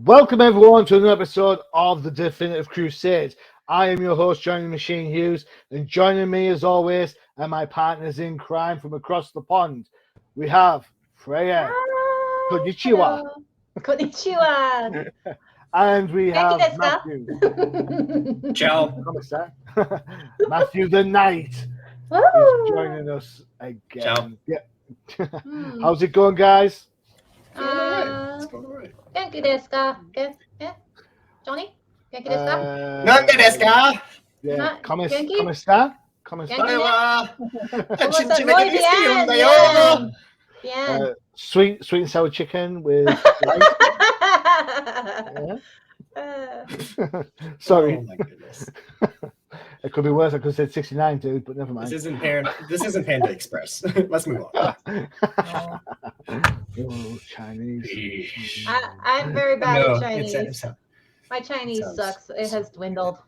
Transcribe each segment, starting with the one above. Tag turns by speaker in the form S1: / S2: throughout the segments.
S1: Welcome everyone to another episode of the Definitive Crusade. I am your host, Johnny Machine Hughes, and joining me as always are my partners in crime from across the pond. We have Freyja. Konnichiwa.
S2: Konnichiwa.
S1: And we have
S2: Genki desu
S1: Matthew.
S3: Ciao.
S1: Matthew the Knight
S2: Woo.
S1: is joining us again.
S3: Ciao.
S1: Yeah. How's it going, guys?
S3: It's going all right.
S2: Genki desu ka? Johnny? Genki desu ka?
S3: Nande desu ka?
S1: Yeah.
S2: Not Genki?
S1: Komesta?
S3: Genki wa
S2: Muy bien. Bien.
S1: Sweet and sour chicken with rice. Sorry.
S3: Oh my goodness.
S1: It could be worse. I could have said 69, dude, but never mind.
S3: This isn't Panda Express. Let's move on.
S1: Oh, Chinese.
S2: I'm very bad
S3: No,
S2: at Chinese.
S3: it's
S2: My Chinese sucks. It has dwindled.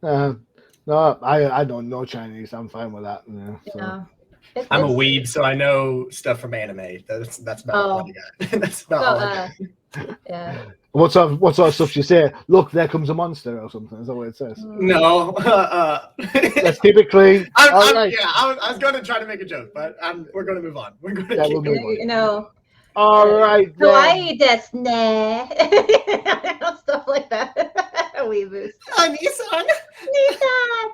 S1: No, I don't know Chinese. I'm fine with that. Yeah, so.
S2: Yeah.
S3: I'm a weeb, so I know stuff from anime. That's about all I got. That's about all I got.
S2: Yeah.
S1: What sort of stuff do you say? Look, there comes a monster or something. Is that what it says?
S3: No.
S1: Let's keep it clean.
S3: I was going to try to make a joke, but we're going to move on. We're going to
S1: we'll move on.
S2: You know.
S1: All right.
S2: Kawaii desu ne. Stuff like that. Weeboos.
S3: Nissan.
S2: Nissan.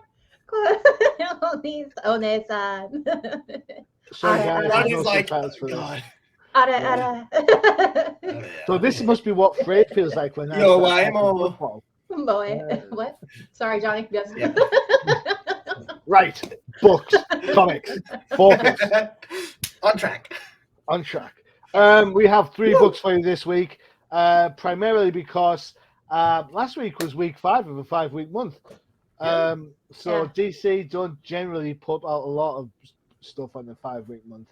S2: One-san.
S1: Sorry, guys.
S3: Ron
S1: there's
S3: is
S1: no
S3: like,
S1: subtitles for this.
S3: God.
S1: So this must be what Freyja feels like when
S3: Yo,
S1: I
S3: I'm all...
S2: Boy, what? Sorry, Johnny. Yes.
S3: Yeah.
S1: Right. Books, comics, focus.
S3: On track.
S1: On track. We have 3 books for you this week, primarily because last week was week 5 of a 5-week month. So DC don't generally put out a lot of stuff on the 5-week month.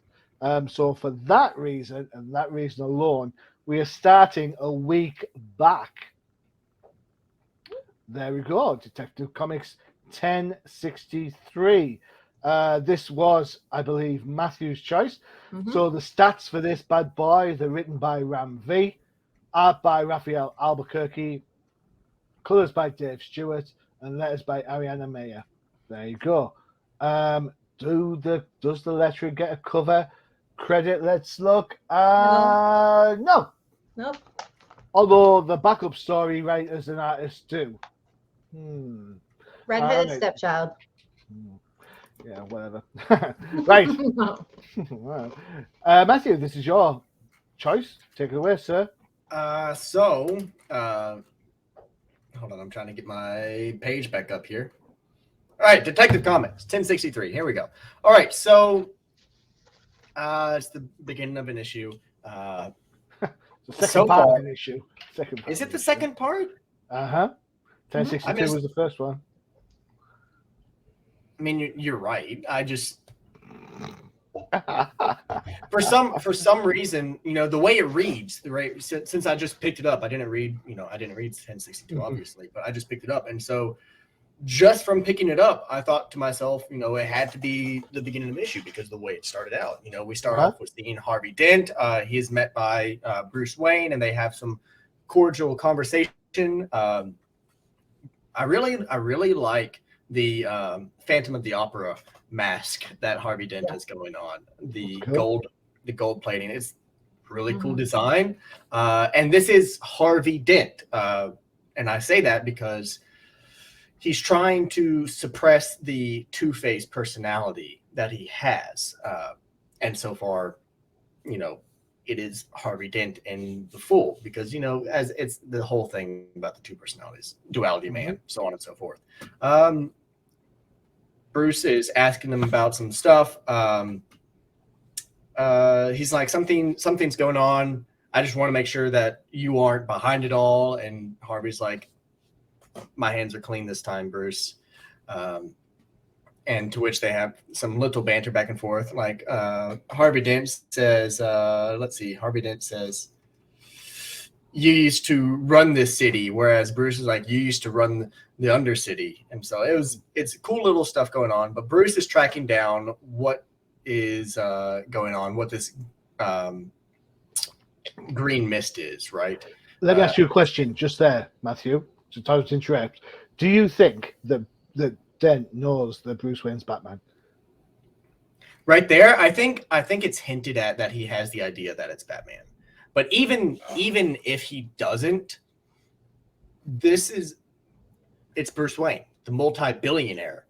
S1: So for that reason, and that reason alone, we are starting a week back. There we go. Detective Comics 1063. This was, I believe, Matthew's choice. Mm-hmm. So the stats for this bad boy, they're written by Ram V, art by Raphael Albuquerque, colors by Dave Stewart, and letters by Ariana Mayer. There you go. Does the lettering get a cover credit? Let's look. No.
S2: Nope.
S1: Although the backup story writers and artists do.
S2: Redheaded stepchild.
S1: Yeah, whatever. Right. Matthew, this is your choice. Take it away, sir.
S3: Hold on, I'm trying to get my page back up here. All right, Detective Comics 1063. Here we go. All right, so it's the beginning of an issue.
S1: The second part of an issue.
S3: Is it the second part?
S1: 1062 was the first one.
S3: I mean, you're right. I just for some reason, the way it reads, right? Since I just picked it up, I didn't read 1062 obviously, but I just picked it up, and so just from picking it up, I thought to myself, it had to be the beginning of the issue because of the way it started out. We start off with seeing Harvey Dent. He is met by Bruce Wayne, and they have some cordial conversation. I really like the Phantom of the Opera mask that Harvey Dent has going on. The gold plating. It's really cool design. And this is Harvey Dent. And I say that because he's trying to suppress the two-faced personality that he has. And so far, it is Harvey Dent in the full because, as it's the whole thing about the two personalities, duality man, so on and so forth. Bruce is asking them about some stuff. He's like, something's going on. I just want to make sure that you aren't behind it all. And Harvey's like, my hands are clean this time, Bruce. And to which they have some little banter back and forth. Like Harvey Dent says, Harvey Dent says, you used to run this city, whereas Bruce is like, you used to run the Undercity. And so it's cool little stuff going on. But Bruce is tracking down what is going on, what this green mist is, right?
S1: Let me ask you a question just there, Matthew. Just to interrupt. Do you think that Dent knows that Bruce Wayne's Batman?
S3: Right there, I think it's hinted at that he has the idea that it's Batman. But even if he doesn't, it's Bruce Wayne, the multi-billionaire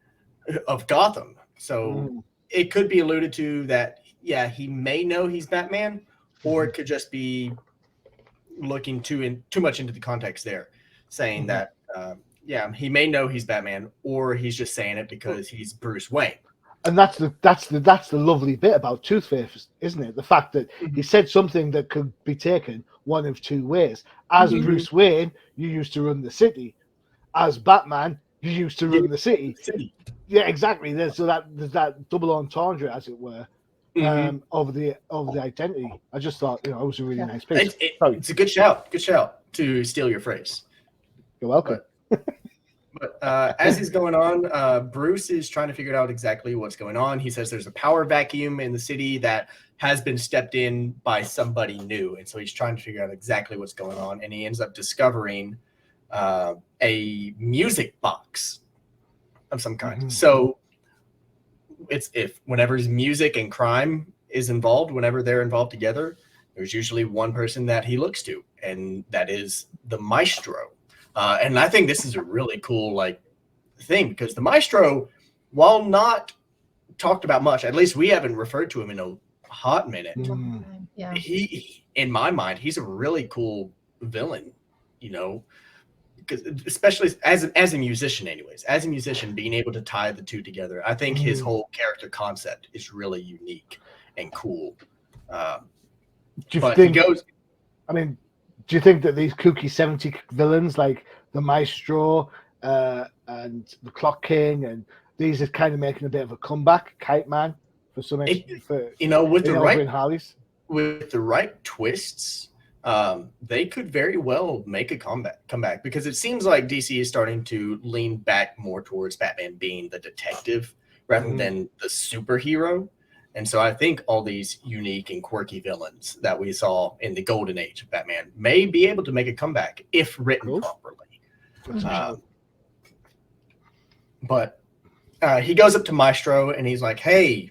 S3: of Gotham. So it could be alluded to that, yeah, he may know he's Batman, or it could just be looking too much into the context there, saying that, yeah, he may know he's Batman, or he's just saying it because he's Bruce Wayne.
S1: And that's the lovely bit about Two-Face, isn't it? The fact that he said something that could be taken one of two ways. As Bruce Wayne, you used to run the city. As Batman, you used to run the city. Yeah, exactly. There's that double entendre, as it were, over the identity. I just thought, it was a really nice piece.
S3: It's a good shout. Good shout to steal your phrase.
S1: You're welcome.
S3: But as he's going on, Bruce is trying to figure out exactly what's going on. He says there's a power vacuum in the city that has been stepped in by somebody new. And so he's trying to figure out exactly what's going on. And he ends up discovering a music box of some kind. So whenever music and crime is involved, whenever they're involved together, there's usually one person that he looks to, and that is the maestro. And I think this is a really cool thing, because the maestro, while not talked about much, at least we haven't referred to him in a hot minute.
S2: Yeah.
S3: He, in my mind, he's a really cool villain, because especially as a musician, anyways, as a musician, being able to tie the two together, I think his whole character concept is really unique and cool.
S1: Do you think that these kooky 70 villains like the Maestro and the Clock King, and these are kind of making a bit of a comeback, Kite Man, for some with
S3: the right twists, they could very well make a comeback, because it seems like DC is starting to lean back more towards Batman being the detective rather than the superhero. And so I think all these unique and quirky villains that we saw in the golden age of Batman may be able to make a comeback if written properly. But he goes up to Maestro and he's like, hey,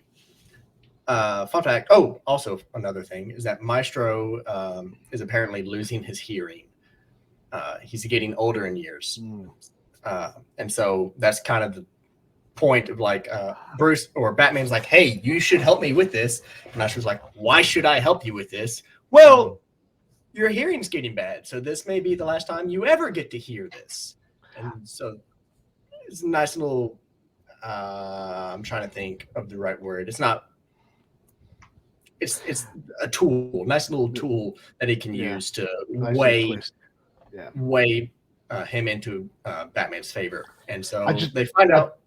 S3: fun fact. Oh, also another thing is that Maestro is apparently losing his hearing. He's getting older in years. And so that's kind of the point of Bruce or Batman's like, hey, you should help me with this. And Maestro's like, why should I help you with this? Well, your hearing's getting bad, so this may be the last time you ever get to hear this. And so it's a nice little I'm trying to think of the right word. It's a tool, nice little tool that he can use to weigh him into Batman's favor. And so they find out.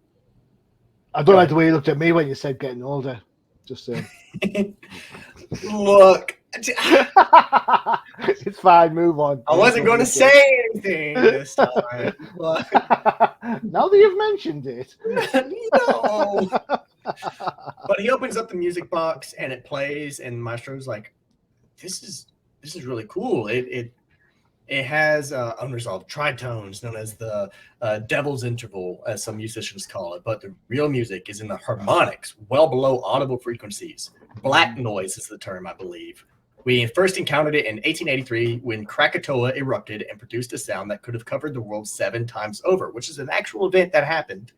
S1: I don't like the way you looked at me when you said getting older. Just saying.
S3: Look.
S1: It's fine. Move on.
S3: I wasn't going to say anything this time. But...
S1: now that you've mentioned it.
S3: No. But he opens up the music box and it plays, and Maestro's like, this is really cool. It has unresolved tritones known as the devil's interval, as some musicians call it. But the real music is in the harmonics, well below audible frequencies. Black noise is the term, I believe. We first encountered it in 1883 when Krakatoa erupted and produced a sound that could have covered the world 7 times over, which is an actual event that happened.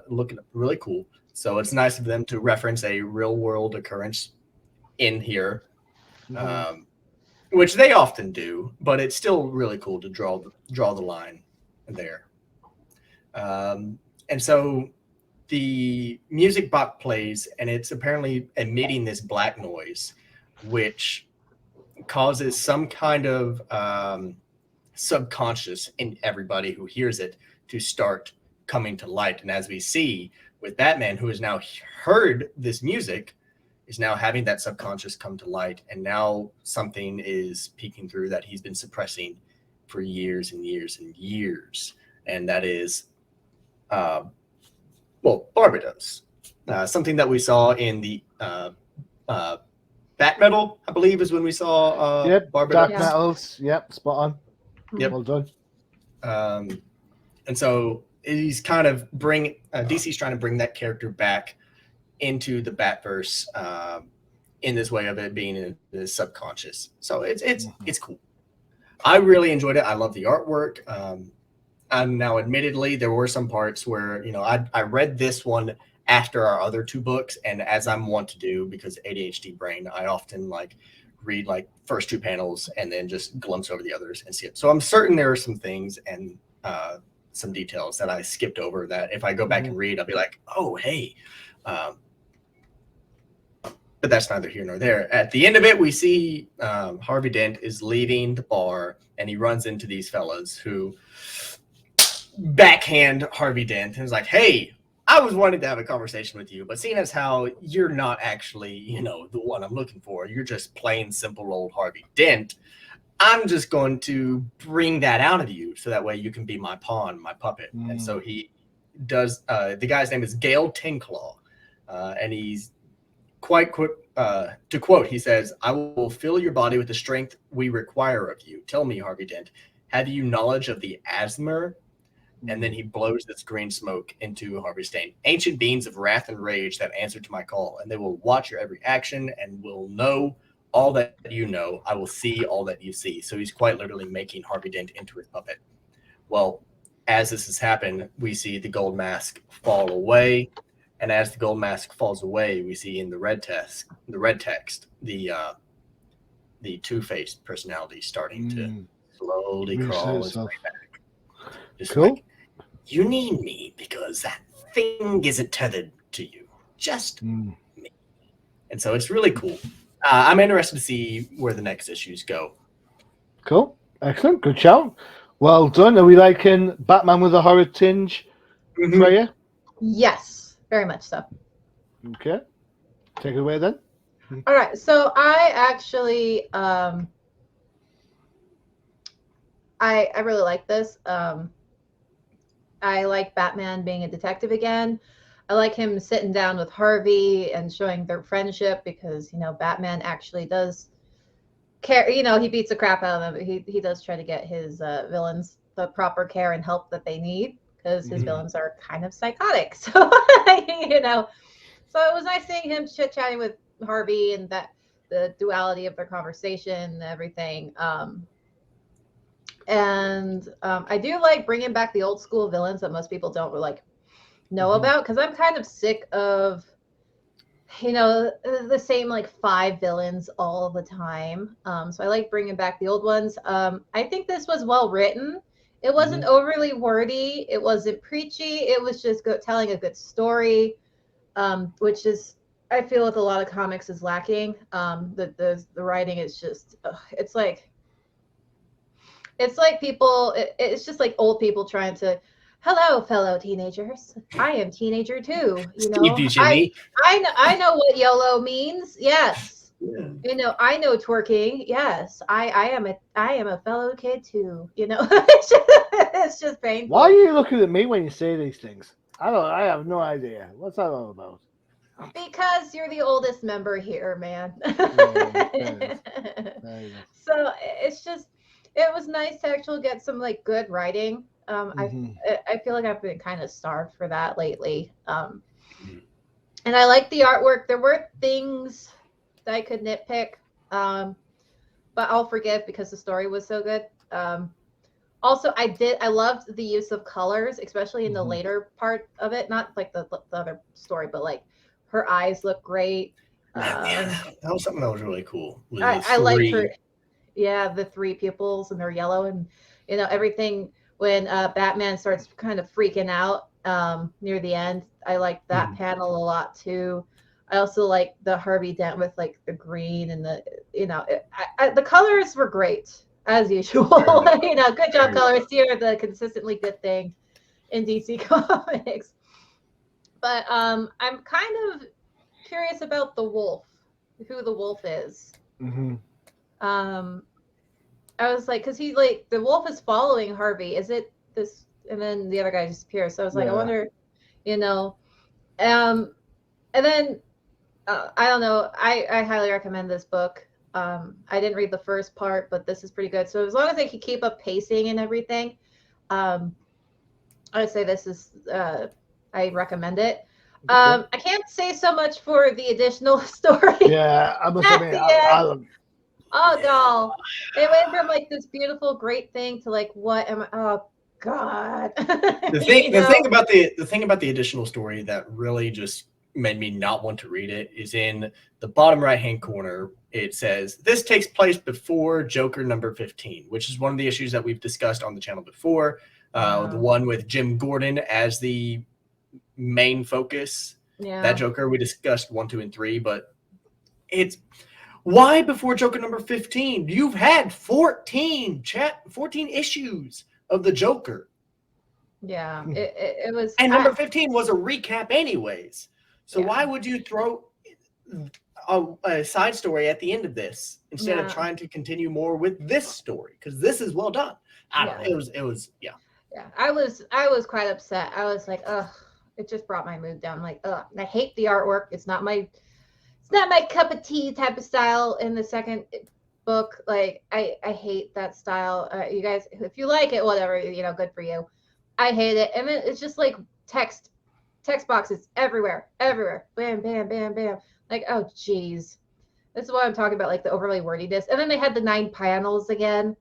S3: Looking really cool. So it's nice of them to reference a real world occurrence in here. Which they often do, but it's still really cool to draw the line there. And so the music box plays, and it's apparently emitting this black noise, which causes some kind of subconscious in everybody who hears it to start coming to light. And as we see with Batman, who has now heard this music, is now having that subconscious come to light, and now something is peeking through that he's been suppressing for years and years and years, and that is, Barbados, something that we saw in the Bat Metal, I believe, is when we saw
S1: Yep,
S3: Barbara.
S1: Dark
S2: Yeah.
S1: Metals. Yep, spot on.
S3: Yep.
S1: Well done.
S3: And so he's kind of DC's trying to bring that character back into the Batverse in this way of it being in the subconscious. So it's cool. I really enjoyed it. I love the artwork. And now, admittedly, there were some parts where, you know, I read this one after our other two books, and as I'm wont to do, because ADHD brain, I often like read like first two panels and then just glimpse over the others and see it. So I'm certain there are some things and some details that I skipped over that if I go back and read, I'll be like, oh, hey. But that's neither here nor there. At the end of it, we see Harvey Dent is leaving the bar, and he runs into these fellas who backhand Harvey Dent and is like, hey, I was wanting to have a conversation with you, but seeing as how you're not actually, you know, the one I'm looking for, you're just plain simple old Harvey Dent, I'm just going to bring that out of you so that way you can be my pawn, my puppet. And so he does, the guy's name is Gale Tinclaw, and he's quite quick, to quote, he says, I will fill your body with the strength we require of you. Tell me, Harvey Dent, have you knowledge of the Asmer? And then he blows this green smoke into Harvey's Dent. Ancient beings of wrath and rage that answer to my call, and they will watch your every action and will know all that you know. I will see all that you see. So he's quite literally making Harvey Dent into his puppet. Well, as this has happened, we see the gold mask fall away. And as the gold mask falls away, we see in the red text, the two-faced personality starting to slowly crawl its way back. Just
S1: cool.
S3: like, you need me because that thing isn't tethered to you. Just me. And so it's really cool. I'm interested to see where the next issues go.
S1: Cool. Excellent. Good shout. Well done. Are we liking Batman with a horror tinge, Freyja?
S2: Yes, very much so.
S1: Okay. Take it away then.
S2: All right. So I actually, I really like this. I like Batman being a detective again. I like him sitting down with Harvey and showing their friendship because, you know, Batman actually does care. You know, he beats the crap out of them. He does try to get his villains the proper care and help that they need because his villains are kind of psychotic. So, you know, so it was nice seeing him chit-chatting with Harvey and that the duality of their conversation and everything. And I do like bringing back the old school villains that most people don't like know about because I'm kind of sick of, you know, the same like 5 villains all the time. So I like bringing back the old ones. I think this was well written. It wasn't overly wordy. It wasn't preachy. It was just telling a good story, which is, I feel with a lot of comics is lacking. The writing is just, it's like people, it's just like old people trying to, hello, fellow teenagers. I am teenager too. You know, I know what YOLO means. Yes. Yeah. You know, I know twerking. Yes. I am a fellow kid too. You know, it's just painful.
S1: Why are you looking at me when you say these things? I have no idea. What's that all about?
S2: Because you're the oldest member here, man. So it's just, it was nice to actually get some like good writing. I feel like I've been kind of starved for that lately. And I like the artwork. There were things that I could nitpick, but I'll forgive because the story was so good. Also, I loved the use of colors, especially in the later part of it. Not like the other story, but like her eyes look great.
S3: That was something that was really cool.
S2: I liked her. Yeah, the 3 pupils and they're yellow and, you know, everything when Batman starts kind of freaking out near the end. I like that panel a lot too. I also like the Harvey Dent with like the green and the, you know, the colors were great as usual. You know, good job colors here, the consistently good thing in DC Comics. But I'm kind of curious about the wolf, who the wolf is. I was like, because he's like, the wolf is following Harvey. Is it this? And then the other guy disappears. So I was like, I wonder, you know. And then I don't know. I highly recommend this book. I didn't read the first part, but this is pretty good. So as long as they can keep up pacing and everything, I would say this is. I recommend it. I can't say so much for the additional story.
S1: Yeah, I must admit,
S2: oh god, it went from like this beautiful, great thing to like what am I? Oh god.
S3: The thing about the additional story that really just made me not want to read it is in the bottom right hand corner. It says this takes place before Joker number 15, which is one of the issues that we've discussed on the channel before. The one with Jim Gordon as the main focus.
S2: Yeah.
S3: That Joker we discussed 1, 2, and 3, but it's why before Joker number 15? You've had 14 issues of the Joker.
S2: Yeah, it was.
S3: And number 15 was a recap anyways. So why would you throw a side story at the end of this instead of trying to continue more with this story? Because this is well done. I don't know. It was. Yeah,
S2: I was quite upset. I was like, ugh, it just brought my mood down. I'm like, ugh, I hate the artwork. It's not my cup of tea type of style in the second book. Like, I hate that style. You guys, if you like it, whatever, good for you. I hate it. And then it's just like text boxes everywhere. Bam, bam, bam, bam. Like, oh, geez. This is what I'm talking about, like the overly wordiness. And then they had the 9 panels again,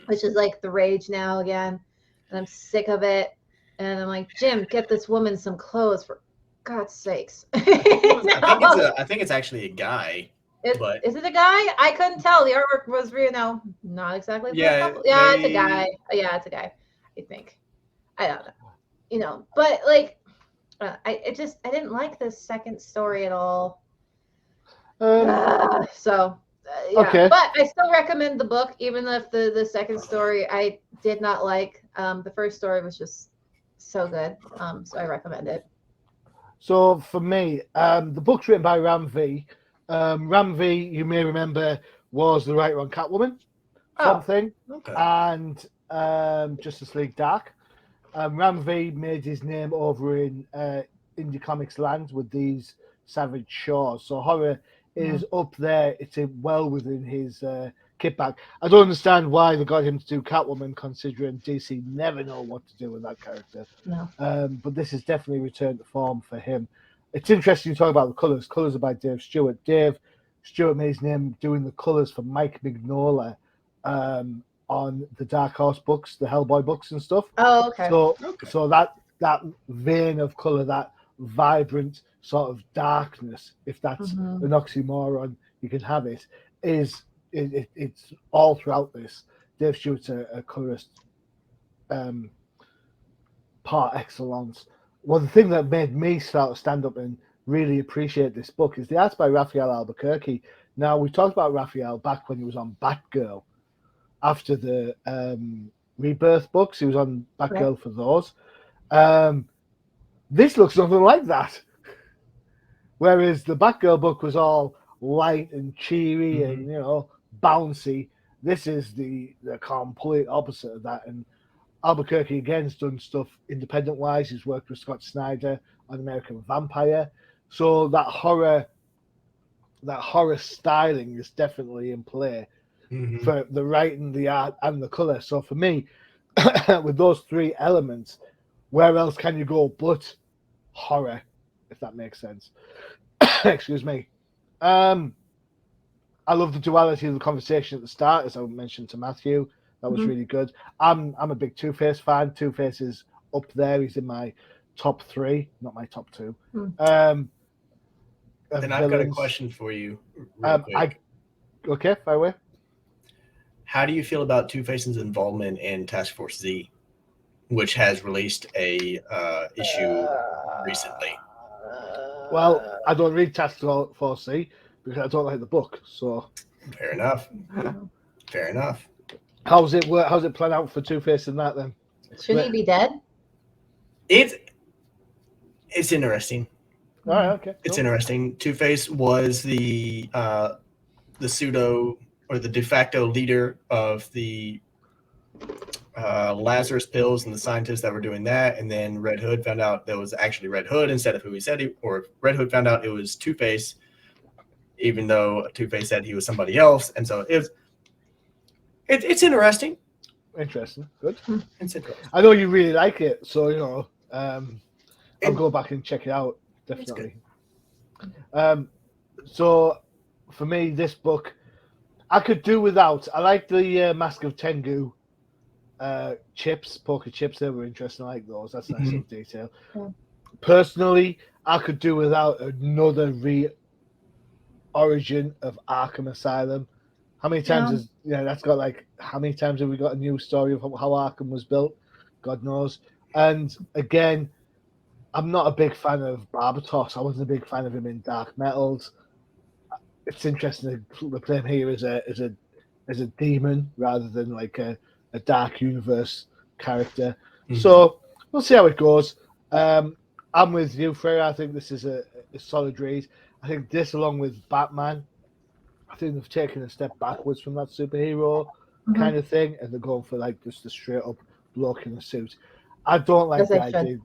S2: which is like the rage now again. And I'm sick of it. And I'm like, Jim, get this woman some clothes for God's sakes.
S3: I think it's actually a guy.
S2: Is it a guy? I couldn't tell. The artwork was, not exactly. It's a guy. Yeah, it's a guy. I think. I don't know. But like, I didn't like this second story at all.
S1: Okay.
S2: But I still recommend the book, even if the second story I did not like. The first story was just so good. So I recommend it.
S1: So for me, the book's written by Ram V. Ram V, you may remember, was the writer on Catwoman, and Justice League Dark. Ram V made his name over in indie comics land with these Savage Shores. So horror is up there. It's well within his kit bag. I don't understand why they got him to do Catwoman, considering DC never know what to do with that character.
S2: No.
S1: But this is definitely returned to form for him. It's interesting you talk about the colours. Colours are by Dave Stewart. Dave Stewart made his name doing the colours for Mike Mignola on the Dark Horse books, the Hellboy books and stuff.
S2: Oh, okay.
S1: So that vein of colour, that vibrant sort of darkness, if that's an oxymoron, you can have it, it's all throughout this. Dave Stewart's a colorist par excellence. Well, the thing that made me start to stand up and really appreciate this book is the art by Raphael Albuquerque. Now, we talked about Raphael back when he was on Batgirl. After the Rebirth books, he was on Batgirl for those. This looks nothing like that. Whereas the Batgirl book was all light and cheery and, bouncy. This is the complete opposite of that. And Albuquerque, again, has done stuff independent-wise. He's worked with Scott Snyder on American Vampire. So that horror styling is definitely in play for the writing, the art, and the colour. So for me, with those 3 elements, where else can you go but horror, if that makes sense? Excuse me. I love the duality of the conversation at the start, as I mentioned to Matthew. That was really good. I'm a big Two-Face fan. Two-Face is up there. He's in my top 3, not my top 2.
S3: Then I've got a question for you. Okay, fire away. How do you feel about Two-Face's involvement in Task Force Z, which has released a issue recently?
S1: Well, I don't read Task Force Z because I don't like the book. So
S3: fair enough. Fair enough.
S1: How's it work? How's it plan out for Two-Face in that then?
S2: Should he be dead?
S3: It's interesting.
S1: All right, okay.
S3: It's interesting. Two-Face was the pseudo or the de facto leader of the Lazarus pills and the scientists that were doing that, and then Red Hood found out that was actually Red Hood instead of who he said Red Hood found out it was Two-Face even though Two-Face said he was somebody else. And so it's interesting.
S1: Interesting. Good.
S3: It's interesting.
S1: I know you really like it, so I'll go back and check it out, definitely. So for me, this book I could do without. I like the Mask of Tengu chips, poker chips. They were interesting. I like those. That's nice little detail.
S2: Yeah.
S1: Personally, I could do without another re-origin of Arkham Asylum. How many times that's got like, how many times have we got a new story of how Arkham was built? God knows. And again, I'm not a big fan of Barbatos. I wasn't a big fan of him in Dark Metals. It's interesting to play him here as a demon rather than like a dark universe character. So we'll see how it goes. I'm with you, Freyja. I think this is a solid read. I think this, along with Batman, I think they've taken a step backwards from that superhero kind of thing, and they're going for like just a straight up bloke in a suit. I don't like the idea.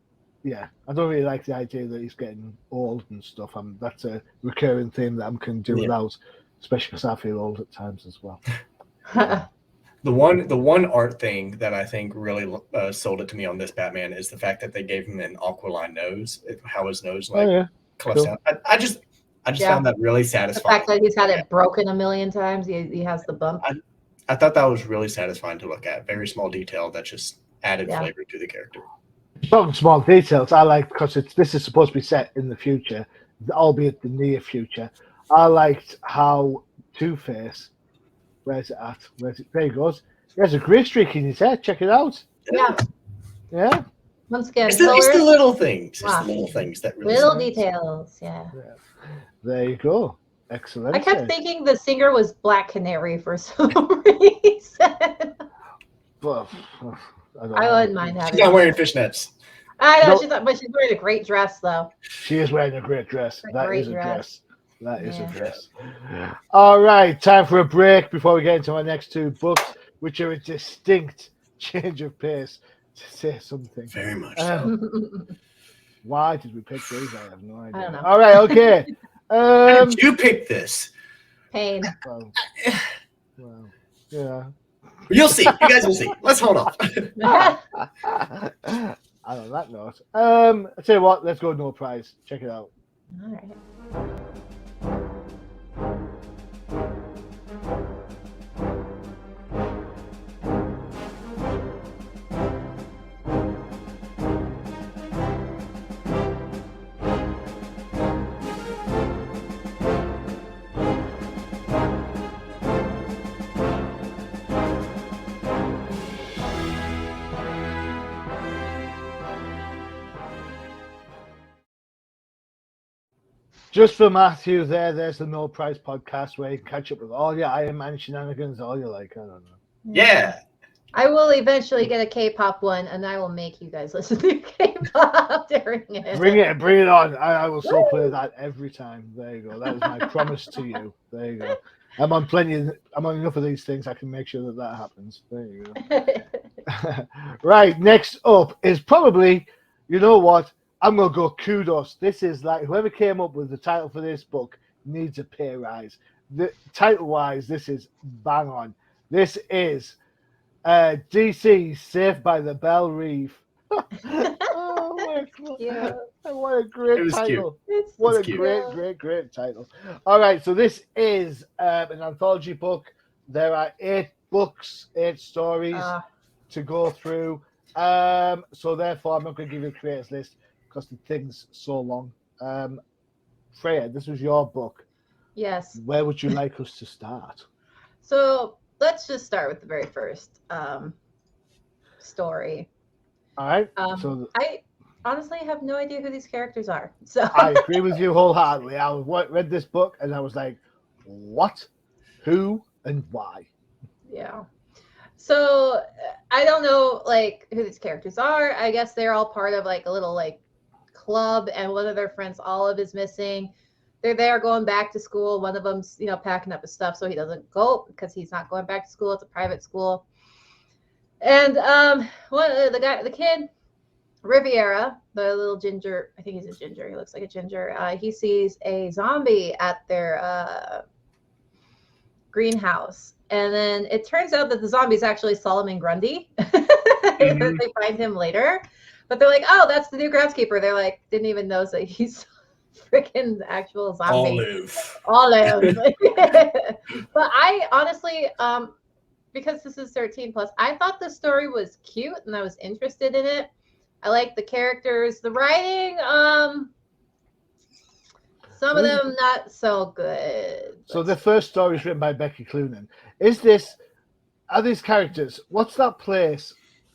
S1: Yeah, I don't really like the idea that he's getting old and stuff. That's a recurring theme that I can do without, especially because I feel old at times as well.
S3: The one art thing that I think really sold it to me on this Batman is the fact that they gave him an aquiline nose. How his nose clefts out. I just found that really satisfying.
S2: The fact that he's had it broken a million times, he has the bump.
S3: I thought that was really satisfying to look at. Very small detail that just added flavor to the character.
S1: Talking small details, I like, because this is supposed to be set in the future, albeit the near future. I liked how Two-Face, where's it at? There he goes. He has a grey streak in his head. Check it out. Yeah.
S2: Once again,
S3: it's the little things. It's the little things that really
S2: little details. Yeah.
S1: There you go. Excellent.
S2: I kept thinking the singer was Black Canary for some reason.
S1: Well,
S2: I wouldn't mind having.
S3: She's not wearing fishnets.
S2: I know, but she's wearing a great dress, though.
S1: She is wearing a great dress. That is a dress. That is a dress. All right, time for a break before we get into our next two books, which are a distinct change of pace, to say something.
S3: Very much so.
S1: Why did we pick these? I have no idea.
S2: I don't know.
S1: All right, okay.
S3: Why did you pick this?
S2: Pain.
S1: Well, yeah.
S3: You'll see. You guys will see. Let's hold off.
S1: And on that note, I'll tell you what, let's go no prize. Check it out.
S2: All right.
S1: Just for Matthew there's the No Prize podcast where you can catch up with all your Iron Man shenanigans, all you like. I don't know.
S3: Yeah.
S2: I will eventually get a K-pop one, and I will make you guys listen to K-pop during it.
S1: Bring it on. I will so play that every time. There you go. That is my promise to you. There you go. I'm on enough of these things. I can make sure that happens. There you go. Right. Next up is probably, you know what? I'm going to go kudos. This is like, whoever came up with the title for this book needs a pay rise. Title-wise, this is bang on. This is DC Saved by the Belle Reef. Oh, what a great title. What a great title. All right, so this is an anthology book. There are 8 stories to go through. So therefore, I'm not going to give you a creators list, because the thing's so long. Freyja, this was your book.
S2: Yes.
S1: Where would you like us to start?
S2: So let's just start with the very first story.
S1: All right.
S2: I honestly have no idea who these characters are. So
S1: I agree with you wholeheartedly. I read this book and I was like, what, who, and why?
S2: Yeah. So I don't know who these characters are. I guess they're all part of a little club, and one of their friends, Olive, is missing. They're there going back to school. One of them's packing up his stuff so he doesn't go, because he's not going back to school. It's a private school. And the kid Riviera, the little ginger, I think he's a ginger. He looks like a ginger. He sees a zombie at their greenhouse. And then it turns out that the zombie is actually Solomon Grundy. They find him later. But they're like, oh, that's the new groundskeeper. They're like, didn't even know that he's freaking actual zombie. Olive. But I honestly, because this is 13 plus, I thought the story was cute and I was interested in it. I like the characters, the writing. Some of them not so good.
S1: So the first story is written by Becky Cloonan. Are these characters? What's that place?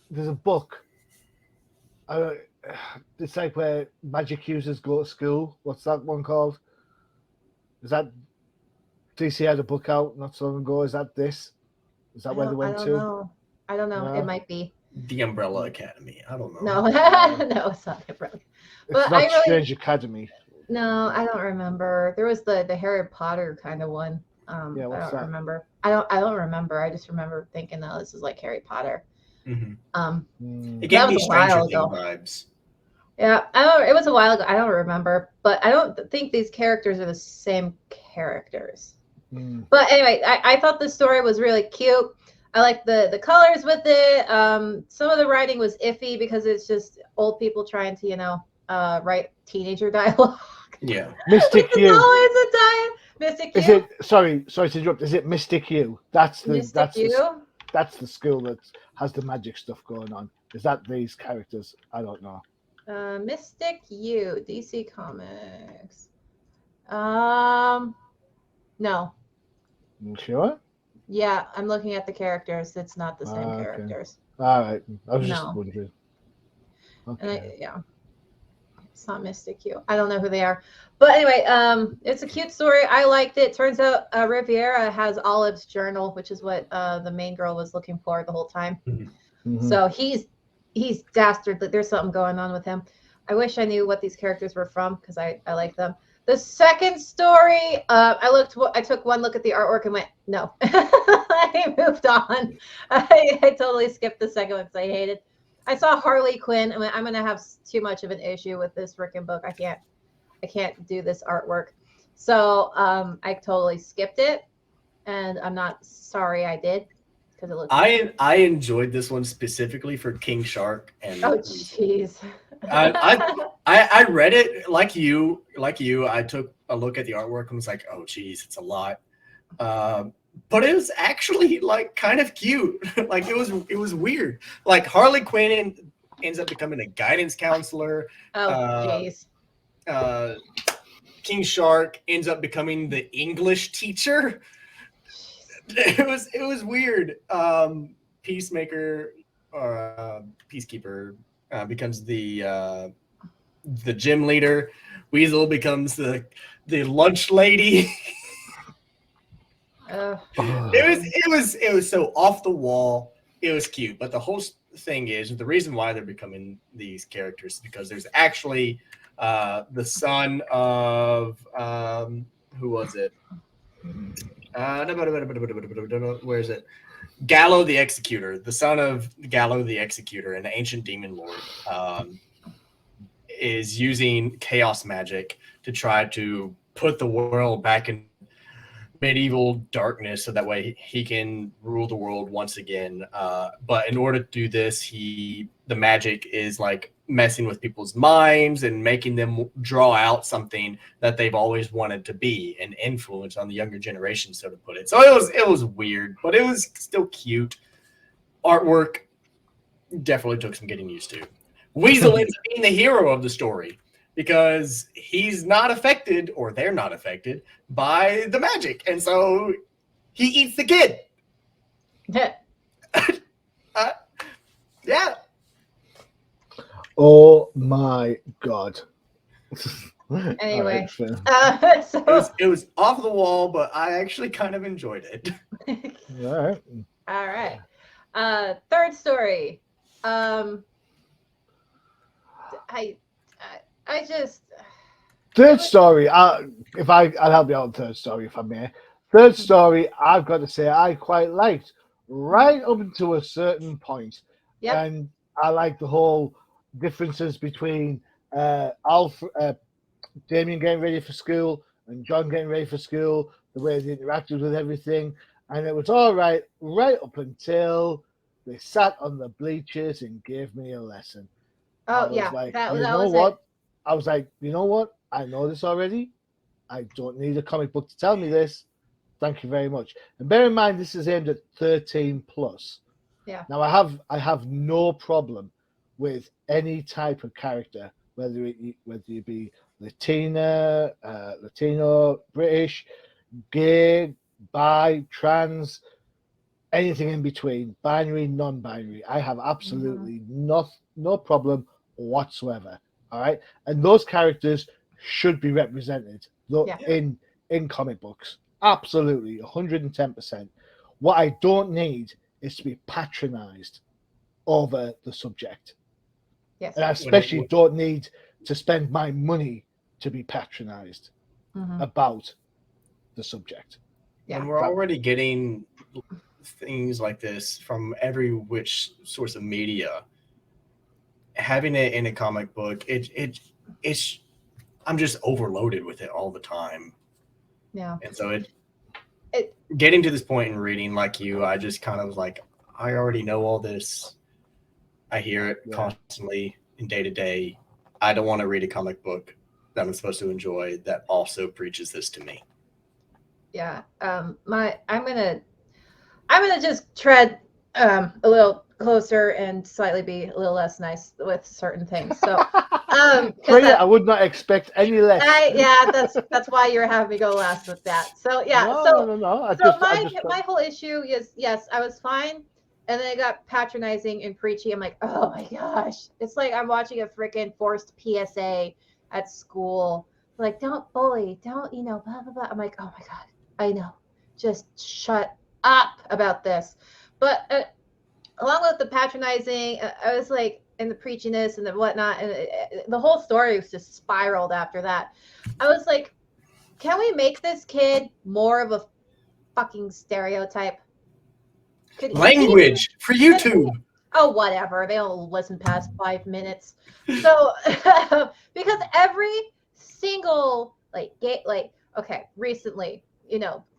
S1: There's a book. It's like where magic users go to school. What's that one called? Is that DC had a book out not so long ago? Is that this? Is that where they went to?
S2: I don't know.
S1: No.
S2: It might be.
S3: The Umbrella Academy. I don't know.
S2: No, no, it's not the Umbrella.
S1: It's not Strange Academy.
S2: No, I don't remember. There was the Harry Potter kind of one.
S1: Yeah, what's
S2: I don't
S1: that?
S2: remember. I don't remember. I just remember thinking, oh, this is like Harry Potter.
S3: It gave me Stranger Things vibes.
S2: Yeah, it was a while ago. I don't remember, but I don't think these characters are the same characters. But anyway, I thought the story was really cute. I like the colors with it. Some of the writing was iffy because it's just old people trying to, write teenager dialogue.
S3: Yeah.
S1: Mystic Hugh.
S2: Always a diet. Mystic Hugh.
S1: Is it? Sorry to interrupt. Is it Mystic Hugh? That's the school that has the magic stuff going on. Is that these characters? I don't know.
S2: Mystic Hugh, DC Comics. No.
S1: You sure?
S2: Yeah, I'm looking at the characters. It's not the same characters.
S1: All right. I was just wondering.
S2: Okay. And it's not Mystic Hugh. I don't know who they are. But anyway, it's a cute story. I liked it. Turns out Riviera has Olive's journal, which is what the main girl was looking for the whole time. So he's dastardly. There's something going on with him. I wish I knew what these characters were from because I like them. The second story, I took one look at the artwork and went, no. I moved on. I totally skipped the second one because I hated. I saw Harley Quinn and went, I'm gonna have too much of an issue with this freaking book. I can't do this artwork. So I totally skipped it, and I'm not sorry I did because it looks.
S3: I enjoyed this one specifically for King Shark and.
S2: Oh jeez.
S3: I read it like you. I took a look at the artwork and was like, oh geez, it's a lot. But it was actually like kind of cute. Like it was weird. Like Harley Quinn ends up becoming a guidance counselor.
S2: Oh jeez.
S3: King Shark ends up becoming the English teacher. It was weird. Peacemaker or Peacekeeper becomes the gym leader. Weasel becomes the lunch lady. It was so off the wall. It was cute, but the whole thing is the reason why they're becoming these characters is because there's actually the son of who was it? Where is it? Gallo the Executor, the son of Gallo the Executor, an ancient demon lord, is using chaos magic to try to put the world back in medieval darkness so that way he can rule the world once again. But in order to do this, the magic is like messing with people's minds and making them draw out something that they've always wanted to be, an influence on the younger generation, so to put it. So it was weird, but it was still cute. Artwork definitely took some getting used to. Weasel ends up being the hero of the story because he's not affected, or they're not affected by the magic, and so he eats the kid. Yeah.
S1: Oh my god.
S2: Anyway,
S1: right,
S2: so
S3: it was off the wall, but I actually kind of enjoyed it.
S1: All right.
S2: Third story. I just.
S1: Third story. I'll help you out on third story if I may. Third story, I've got to say I quite liked right up until a certain point.
S2: Yep.
S1: And I like the whole differences between Damien getting ready for school and John getting ready for school, the way they interacted with everything, and it was all right up until they sat on the bleachers and gave me a lesson.
S2: Oh,
S1: I was
S2: yeah.
S1: like,
S2: That
S1: you know
S2: was
S1: what?
S2: it.
S1: I was like, you know what? I know this already. I don't need a comic book to tell me this. Thank you very much. And bear in mind, this is aimed at 13 plus.
S2: Yeah.
S1: Now, I have no problem with any type of character, whether you be Latina, Latino, British, gay, bi, trans, anything in between, binary, non-binary. I have absolutely no problem whatsoever. All right, and those characters should be represented
S2: Yeah.
S1: in comic books. Absolutely, 110%. What I don't need is to be patronized over the subject.
S2: Yes.
S1: And I especially don't need to spend my money to be patronized about the subject.
S3: When we're already getting things like this from every which source of media, having it in a comic book, it's I'm just overloaded with it all the time.
S2: Yeah.
S3: And so getting to this point in reading, like you, I just kind of was like, I already know all this. I hear it constantly in day to day. I don't want to read a comic book that I'm supposed to enjoy that also preaches this to me.
S2: Yeah. I'm gonna just tread a little closer and slightly be a little less nice with certain things. So
S1: Freyja, I would not expect any less.
S2: That's why you're having me go last with that. So yeah.
S1: No.
S2: My whole issue is, yes, I was fine. And then it got patronizing and preachy. I'm like, oh my gosh. It's like I'm watching a freaking forced PSA at school. Like, don't bully, don't, blah, blah, blah. I'm like, oh my God, I know. Just shut up about this. But along with the patronizing, I was like, and the preachiness and the whatnot, and the whole story was just spiraled after that. I was like, can we make this kid more of a fucking stereotype?
S3: Language for YouTube.
S2: Oh, whatever. They'll listen past 5 minutes. So, because every single recently,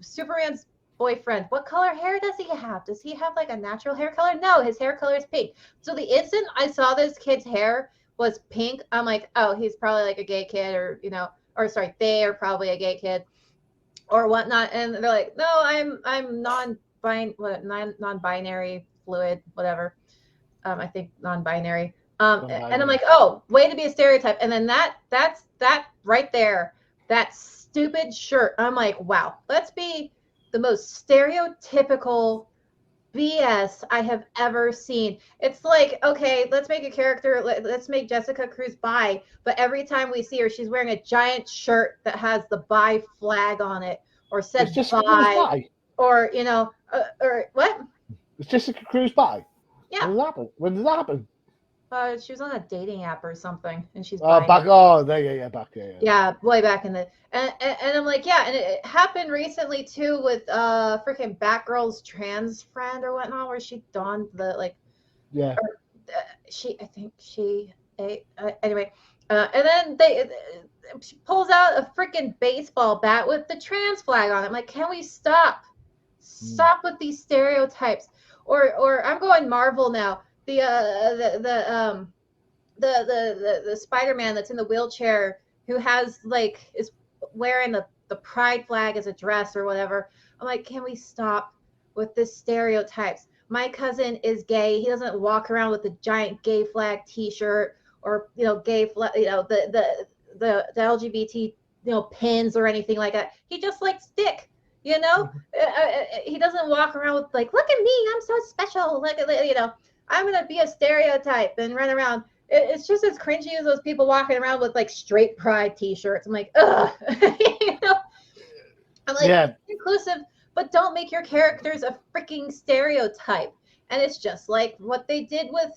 S2: Superman's boyfriend, what color hair does he have? Does he have like a natural hair color? No, his hair color is pink. So the instant I saw this kid's hair was pink, I'm like, oh, he's probably like a gay kid, or they are probably a gay kid or whatnot. And they're like, no, I'm non-binary fluid, whatever. I think non-binary. And I'm like, oh, way to be a stereotype. And then that's right there, that stupid shirt. I'm like, wow, let's be the most stereotypical BS I have ever seen. It's like, okay, let's make a character. Let's make Jessica Cruz bi, but every time we see her, she's wearing a giant shirt that has the bi flag on it, or says bi, or or what?
S1: Is Jessica Cruz bi?
S2: Yeah.
S1: When did that happen?
S2: She was on a dating app or something, and she's
S1: back. Oh, back there.
S2: Yeah, way back in the and I'm like, yeah, and it happened recently too with freaking Batgirl's trans friend or whatnot, where she donned the anyway, and then she pulls out a freaking baseball bat with the trans flag on it. I'm like, can we stop with these stereotypes? Or I'm going Marvel now. The Spider-Man that's in the wheelchair, who has is wearing the pride flag as a dress or whatever. I'm like, can we stop with the stereotypes? My cousin is gay. He doesn't walk around with a giant gay flag T-shirt, or gay flag, the LGBT pins or anything like that. He just likes dick. He doesn't walk around with like, look at me, I'm so special. I'm gonna be a stereotype and run around. It's just as cringy as those people walking around with like straight pride T-shirts. I'm like, ugh. I'm like, inclusive, but don't make your characters a freaking stereotype. And it's just like what they did with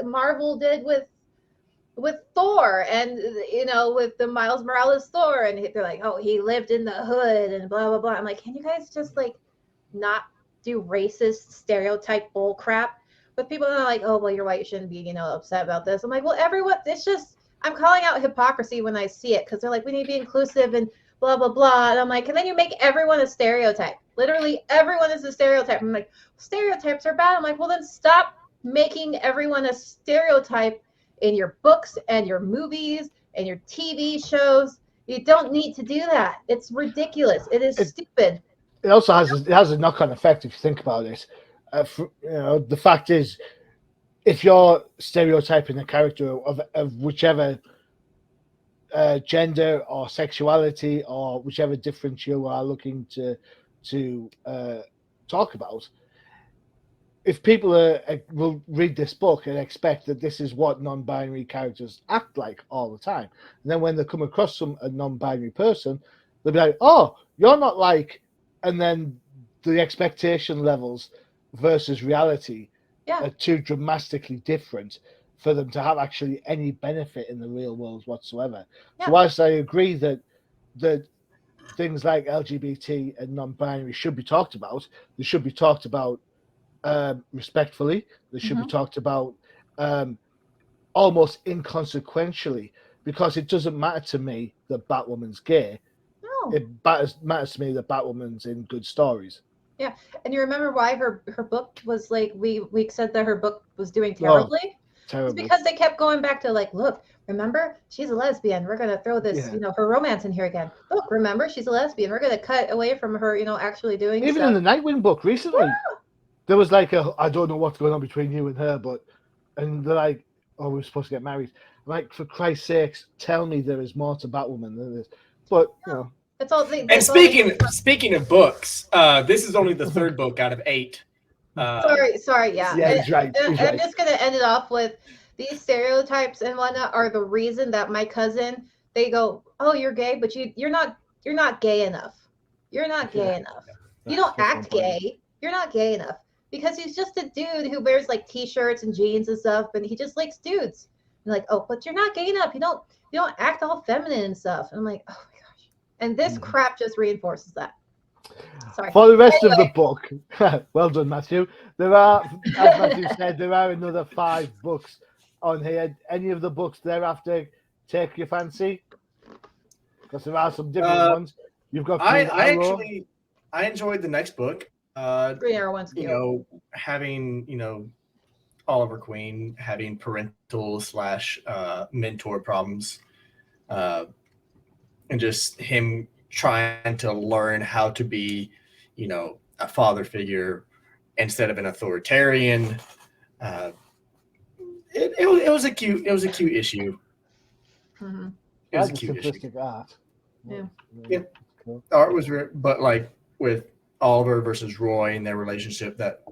S2: Marvel did with Thor, and with the Miles Morales Thor, and they're like, oh, he lived in the hood and blah blah blah. I'm like, can you guys just not do racist stereotype bull crap? But people are like, oh, well, you're white, you shouldn't be upset about this. I'm like, well, everyone, it's just, I'm calling out hypocrisy when I see it because they're like, we need to be inclusive and blah, blah, blah. And I'm like, and then you make everyone a stereotype. Literally everyone is a stereotype. I'm like, stereotypes are bad. I'm like, well, then stop making everyone a stereotype in your books and your movies and your TV shows. You don't need to do that. It's ridiculous. It is stupid.
S1: It also has a knock-on effect if you think about it. The fact is, if you're stereotyping a character of whichever gender or sexuality or whichever difference you are looking to talk about, if people will read this book and expect that this is what non-binary characters act like all the time, and then when they come across a non-binary person, they'll be like, "Oh, you're not like," and then the expectation levels versus reality are too dramatically different for them to have actually any benefit in the real world whatsoever. Yeah. So whilst I agree that things like LGBT and non-binary should be talked about, they should be talked about respectfully. They should be talked about almost inconsequentially, because it doesn't matter to me that Batwoman's gay.
S2: No.
S1: It matters to me that Batwoman's in good stories.
S2: Yeah, and you remember why her book was like, we said that her book was doing terribly?
S1: Oh, terrible.
S2: It's because they kept going back to like, look, remember, she's a lesbian. We're gonna throw this, her romance in here again. Look, remember, she's a lesbian. We're gonna cut away from her, actually doing
S1: even
S2: stuff.
S1: in the Nightwing book recently. There was like I don't know what's going on between you and her, and they're like, oh, we're supposed to get married. I'm like, for Christ's sakes, tell me there is more to Batwoman than this. But
S2: it's all.
S3: Speaking of books, this is only the third book out of 8.
S2: Sorry, yeah.
S1: Yeah, he's right.
S2: I'm just gonna end it off with these stereotypes and whatnot are the reason that my cousin, they go, oh, you're gay, but you're not gay enough. You're not gay enough. You don't act gay. You're not gay enough. Because he's just a dude who wears like t-shirts and jeans and stuff, and he just likes dudes. And like, oh, but you're not gay enough. You don't act all feminine and stuff. And I'm like, oh my gosh. And this crap just reinforces that. Sorry.
S1: For the rest of the book, well done, Matthew. There are, as Matthew said, there are another 5 books on here. Any of the books thereafter take your fancy? Because there are some different ones. You've got.
S3: I enjoyed the next book.
S2: Green Arrow one's cute.
S3: Having Oliver Queen having parental / mentor problems, and just him trying to learn how to be, a father figure instead of an authoritarian. It was a cute issue.
S2: Mm-hmm.
S3: It was a cute
S1: simplistic art.
S3: Yeah. Art was, but like with Oliver versus Roy and their relationship that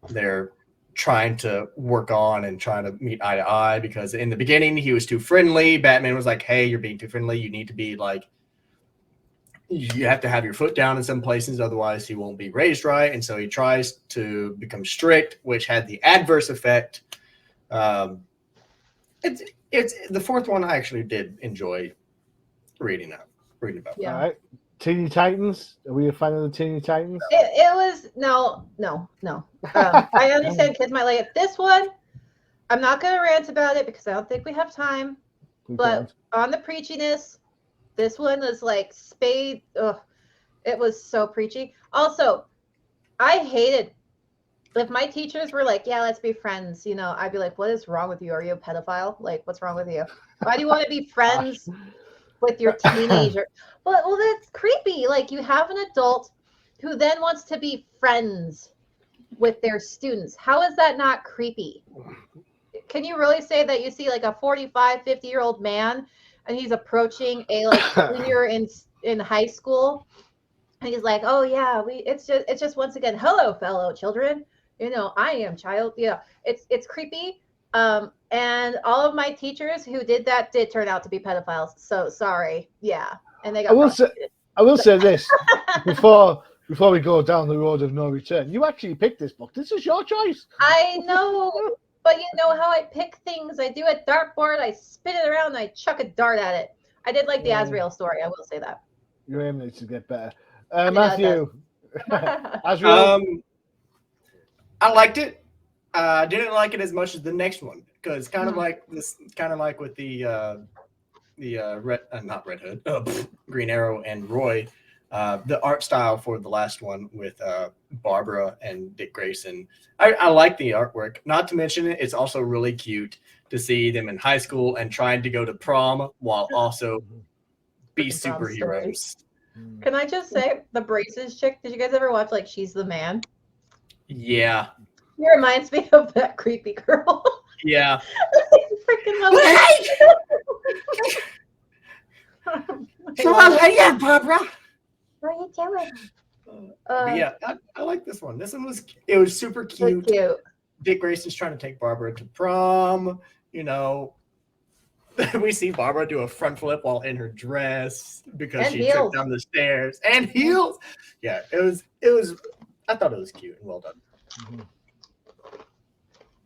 S3: they're trying to work on and trying to meet eye to eye, because in the beginning he was too friendly. Batman was like, hey, you're being too friendly. You need to be like, you have to have your foot down in some places, otherwise he won't be raised right. And so he tries to become strict, which had the adverse effect. It's the fourth one I actually did enjoy reading about.
S2: Yeah.
S1: All right. Teeny Titans. Are we a fan of the Teeny Titans?
S2: It was no. I understand kids might like it. This one, I'm not going to rant about it because I don't think we have time. On the preachiness, this one was like spade. Ugh, it was so preachy. Also, I hated if my teachers were like, "Yeah, let's be friends." I'd be like, "What is wrong with you? Are you a pedophile? Like, what's wrong with you? Why do you want to be friends with your teenager?" Well, that's creepy. Like, you have an adult who then wants to be friends with their students. How is that not creepy? Can you really say that you see like a 45, 50-year-old man and he's approaching a like junior in high school, and he's like, "Oh yeah, it's just once again, hello fellow children. I am child." It's creepy. And all of my teachers who did that did turn out to be pedophiles. So sorry. Yeah. And they got
S1: I will say this before we go down the road of no return. You actually picked this book. This is your choice.
S2: I know, but you know how I pick things. I do a dartboard, I spin it around, and I chuck a dart at it. I did like the Azrael story. I will say that.
S1: Your aim needs to get better. Matthew, Azrael.
S3: I liked it. I didn't like it as much as the next one, because kind of like with the not Red Hood, Green Arrow and Roy. The art style for the last one with Barbara and Dick Grayson. I like the artwork. Not to mention it's also really cute to see them in high school and trying to go to prom while also be superheroes.
S2: Can I just say the braces chick? Did you guys ever watch like She's the Man?
S3: Yeah.
S2: He reminds me of that creepy girl.
S3: Yeah.
S2: Freaking love it.
S3: Hey, Barbara.
S2: What are you doing?
S3: Yeah, I like this one. This one was super cute.
S2: So cute.
S3: Dick Grayson's trying to take Barbara to prom. You know, we see Barbara do a front flip while in her dress because
S2: And
S3: she
S2: heels.
S3: tripped down the stairs and heels. Yeah, it was. I thought it was cute and well done.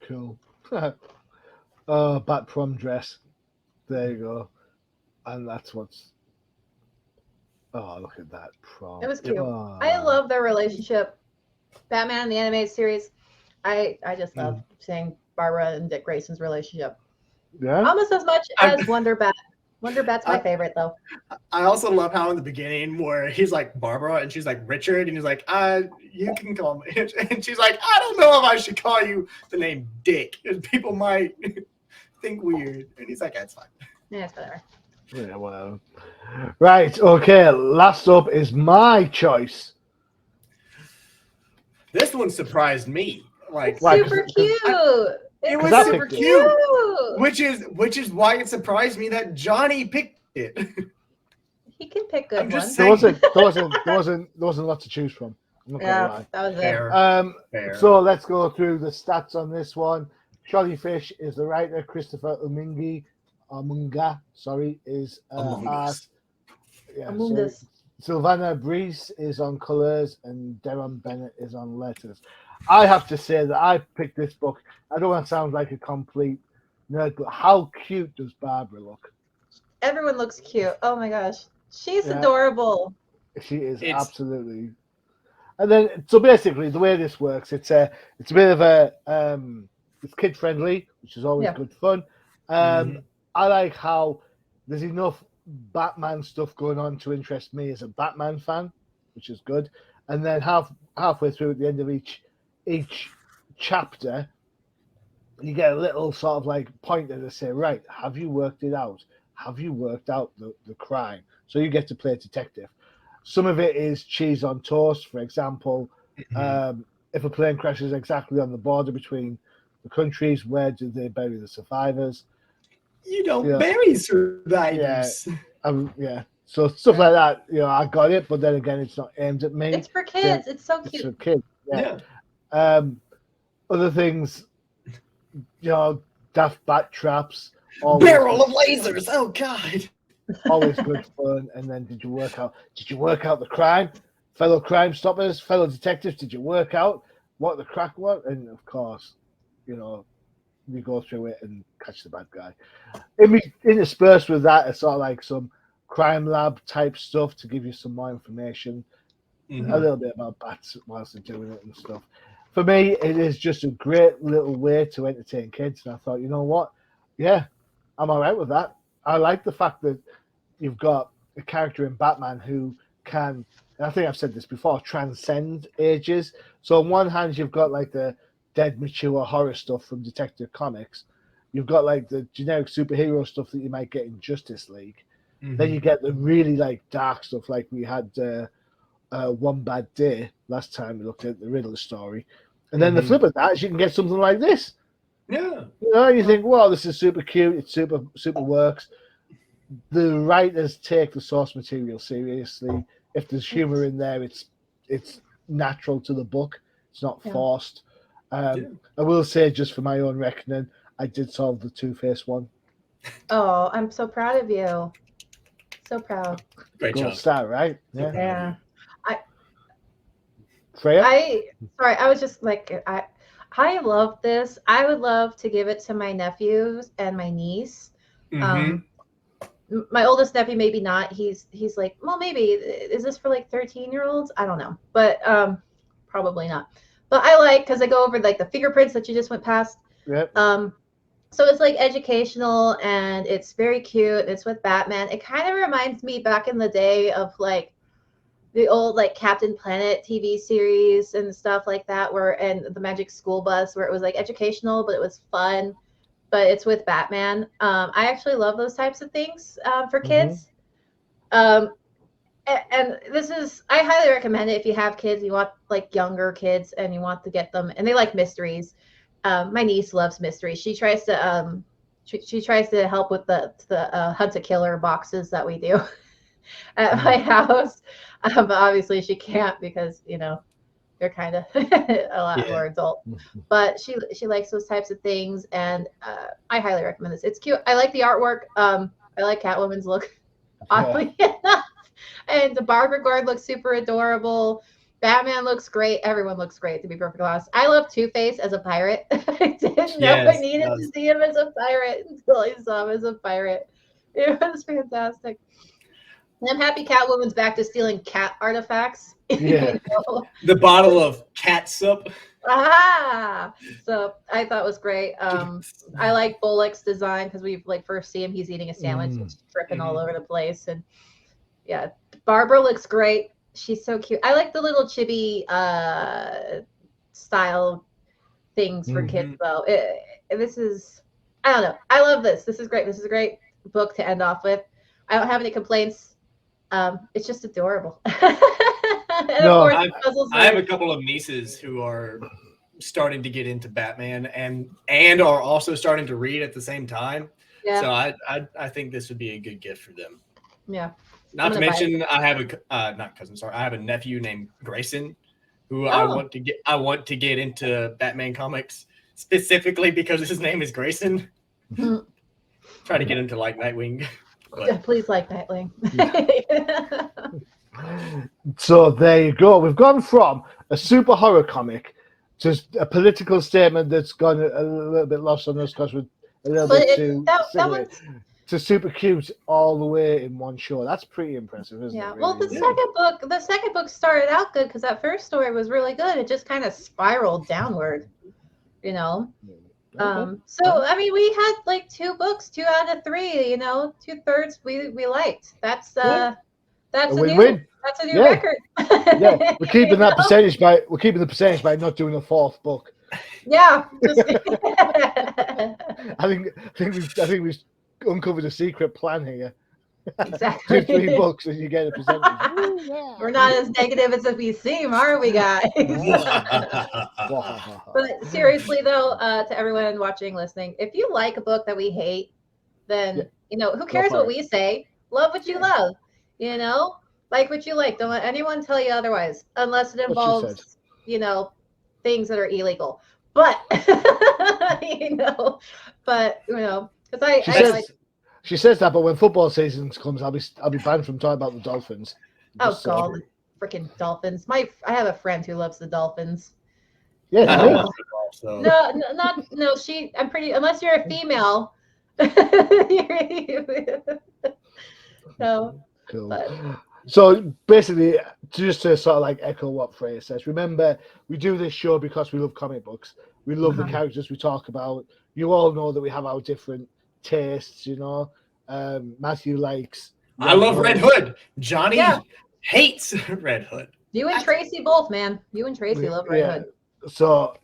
S1: Cool. Oh, bat prom dress. There you go. And that's what's. Oh, look at that prom.
S2: It was cute.
S1: Oh.
S2: I love their relationship. Batman in the animated series. I just love seeing Barbara and Dick Grayson's relationship.
S1: Yeah.
S2: Almost as much as Wonder Bat. Wonder Bat's my favorite though.
S3: I also love how in the beginning where he's like Barbara and she's like Richard and he's like, you can call me. And she's like, I don't know if I should call you the name Dick. People might think weird. And he's like, that's fine.
S2: Yeah, it's whatever.
S1: Yeah, well. Right, okay. Last up is my choice.
S3: This one surprised me. Like
S2: Super cute.
S3: It was super cute. Which is why it surprised me that Johnny picked it.
S2: He can pick good ones.
S1: There wasn't lots to choose from. I'm not gonna lie.
S2: That was
S3: Fair.
S2: it.
S3: Fair.
S1: So let's go through the stats on this one. Charlie Fish is the writer. Christopher Amunga, is art. Yeah,
S2: Among Us.
S1: Sylvana Breese is on colors and Darren Bennett is on letters. I have to say that I picked this book. I don't want to sound like a complete nerd, but how cute does Barbara look?
S2: Everyone looks cute. Oh my gosh. She's adorable.
S1: She is absolutely. And then, so basically, the way this works, it's a bit of a it's kid friendly, which is always good fun. I like how there's enough Batman stuff going on to interest me as a Batman fan, which is good. And then halfway through, at the end of each chapter, you get a little sort of like pointer to say, right, have you worked it out? Have you worked out the crime? So you get to play detective. Some of it is cheese on toast. For example, if a plane crashes exactly on the border between the countries, where do they bury the survivors?
S3: You don't bury survivors.
S1: Yeah. So stuff like that, I got it, but then again, it's not aimed at me.
S2: It's for kids. It's so cute.
S1: It's for kids. Yeah. Other things, daft bat traps.
S3: Barrel of lasers. Oh God.
S1: Always good fun. And then, did you work out the crime, fellow crime stoppers, fellow detectives? Did you work out what the crack was? And of course, we go through it and catch the bad guy. Interspersed with that, it's sort of like some crime lab type stuff to give you some more information, a little bit about bats whilst they're doing it and stuff. For me, it is just a great little way to entertain kids. And I thought, you know what? Yeah, I'm all right with that. I like the fact that you've got a character in Batman who can, and I think I've said this before, transcend ages. So on one hand, you've got like the dead, mature horror stuff from Detective Comics. You've got like the generic superhero stuff that you might get in Justice League. Then you get the really like dark stuff, like we had One Bad Day last time we looked at the Riddler story. And then the flip of that is you can get something like this.
S3: Yeah.
S1: You think, well, this is super cute. It super works. The writers take the source material seriously. If there's humor in there, it's natural to the book. It's not forced. I will say, just for my own reckoning, I did solve the Two-Face one.
S2: Oh, I'm so proud of you. So proud.
S3: Great
S1: Gold
S3: job.
S1: Star, right?
S2: Yeah.
S1: Freya?
S2: I was just like, I love this. I would love to give it to my nephews and my niece. My oldest nephew, maybe not. He's like, well, maybe. Is this for like 13-year-olds? I don't know, but probably not. But I like, because I go over like the fingerprints that you just went past.
S1: Yep.
S2: So it's like educational and it's very cute. It's with Batman. It kind of reminds me back in the day of like the old like Captain Planet TV series and stuff like that, and the Magic School Bus, where it was like educational, but it was fun. But it's with Batman. I actually love those types of things for kids. And I highly recommend it if you have kids, you want like younger kids and you want to get them, and they like mysteries. My niece loves mysteries. She tries to she tries to help with the hunt a killer boxes that we do at my house. But obviously she can't because they're kind of a lot more adult. But she likes those types of things, and I highly recommend this. It's cute. I like the artwork. I like Catwoman's look, oddly enough. And the Barbara Gordon looks super adorable. Batman looks great. Everyone looks great, to be perfectly honest. I love Two-Face as a pirate. I didn't know I needed to see him as a pirate until I saw him as a pirate. It was fantastic. And I'm happy Catwoman's back to stealing cat artifacts.
S1: Yeah.
S3: The bottle of catsup.
S2: So I thought it was great. I like Bullock's design because we first see him, he's eating a sandwich, it's dripping all over the place. And yeah, Barbara looks great. She's so cute. I like the little chibi style things for kids though. I don't know. I love this. This is great. This is a great book to end off with. I don't have any complaints. It's just adorable.
S3: I have a couple of nieces who are starting to get into Batman and are also starting to read at the same time. Yeah. So I think this would be a good gift for them.
S2: Yeah.
S3: Not to mention, I have I have a nephew named Grayson, who I want to get into Batman comics specifically because his name is Grayson. Try to get him to like Nightwing.
S2: Yeah, please like Nightwing.
S1: So there you go. We've gone from a super horror comic to a political statement that's gone a little bit lost on us because we're a little bit too to super cute all the way in one show. That's pretty impressive, isn't it?
S2: Yeah. Well, the second book started out good because that first story was really good. It just kind of spiraled downward, So I mean, we had like 2 books, 2 out of 3. 2/3 we liked. That's a new record.
S1: Yeah, we're keeping that percentage the percentage by not doing a 4th book.
S2: Yeah.
S1: I think we've uncovered a secret plan here.
S2: Exactly.
S1: 3 books and you get a percentage. Ooh, yeah.
S2: We're not as negative as we seem, are we, guys? But seriously, though, to everyone watching, listening, if you like a book that we hate, then who cares what we say? Love what you love. Like what you like. Don't let anyone tell you otherwise, unless it involves, things that are illegal. But because
S1: she says that, but when football season comes, I'll be banned from talking about the Dolphins.
S2: Oh God, the freaking Dolphins! I have a friend who loves the Dolphins.
S1: Yeah,
S2: no. I'm pretty. Unless you're a female. So
S1: cool. So basically, just to sort of like echo what Freyja says, remember, we do this show because we love comic books. We love the characters we talk about. You all know that we have our different tastes, Matthew likes...
S3: I love Red Hood. Johnny hates Red Hood.
S2: You and Tracy both, man. You and Tracy love Red Hood.
S1: So,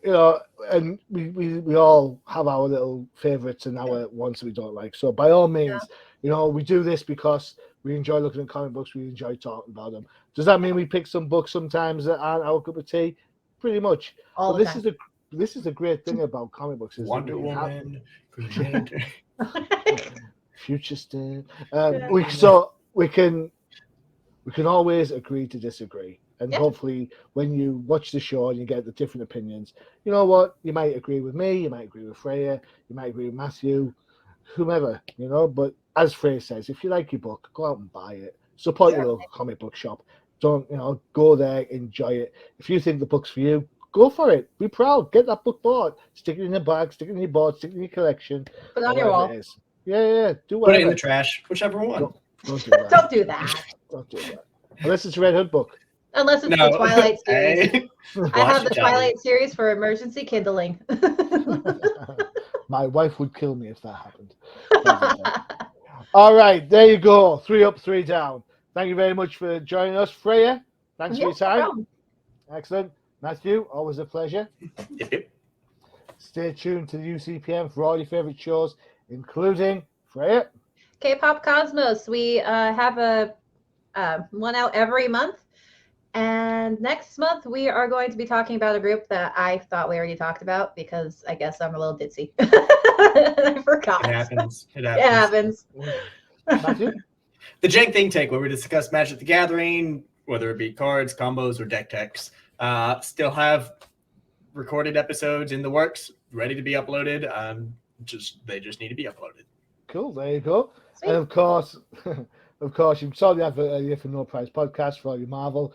S1: and we all have our little favorites and our ones that we don't like. So by all means, we do this because we enjoy looking at comic books. We enjoy talking about them. Does that mean we pick some books sometimes that aren't our cup of tea? Pretty much.
S2: All the time.
S1: This is the great thing about comic books.
S3: Wonder Woman,
S1: Future State. We can always agree to disagree. And hopefully when you watch the show and you get the different opinions, you know what? You might agree with me, you might agree with Freyja, you might agree with Matthew, whomever, But as Freyja says, if you like your book, go out and buy it. Support your local comic book shop. Don't, go there, enjoy it. If you think the book's for you, go for it. Be proud. Get that book bought. Stick it in a bag, stick it in your board, stick it in your collection.
S2: Put it on your wall.
S1: Yeah. Do whatever.
S3: Put it in the trash, whichever one.
S1: Don't do that.
S2: Don't do that.
S1: Don't do that. Unless it's a Red Hood book.
S2: Unless it's the Twilight series. I have the Twilight series for emergency kindling.
S1: My wife would kill me if that happened. All right, there you go. 3 up, 3 down. Thank you very much for joining us, Freyja. Thanks for your time. Excellent. Matthew, always a pleasure.
S3: Yep.
S1: Stay tuned to the UCPM for all your favorite shows, including Freyja.
S2: K-Pop Cosmos. We have a one out every month. And next month, we are going to be talking about a group that I thought we already talked about because I guess I'm a little ditzy. I forgot.
S3: It happens.
S2: It happens.
S1: Matthew?
S3: The Jank Think Tank, where we discuss Magic the Gathering, whether it be cards, combos, or deck techs. Still have recorded episodes in the works, ready to be uploaded. They just need to be uploaded.
S1: Cool, there you go.
S2: Sweet.
S1: And of course, you saw the advert earlier for No Prize Podcast for all your Marvel,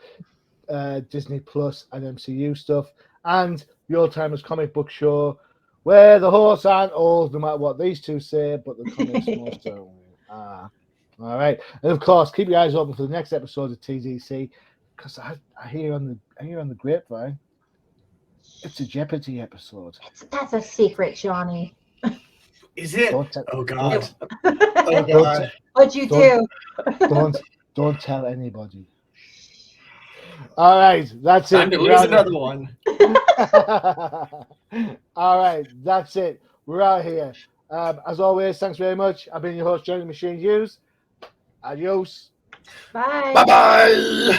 S1: Disney Plus, and MCU stuff, and the Old Timers Comic Book Show, where the horse aren't old, no matter what these two say, but the comics most so. All right, and of course, keep your eyes open for the next episode of TDC, because I hear on the grapevine, it's a Jeopardy episode.
S2: That's a secret, Johnny.
S3: Is it? Oh God!
S2: Oh God! What'd you do?
S1: Don't tell anybody. All right, that's it.
S3: Time to lose another one.
S1: All right, that's it. We're out here. As always, thanks very much. I've been your host, Johnny Machine Hughes. Adios.
S2: Bye.
S3: Bye-bye.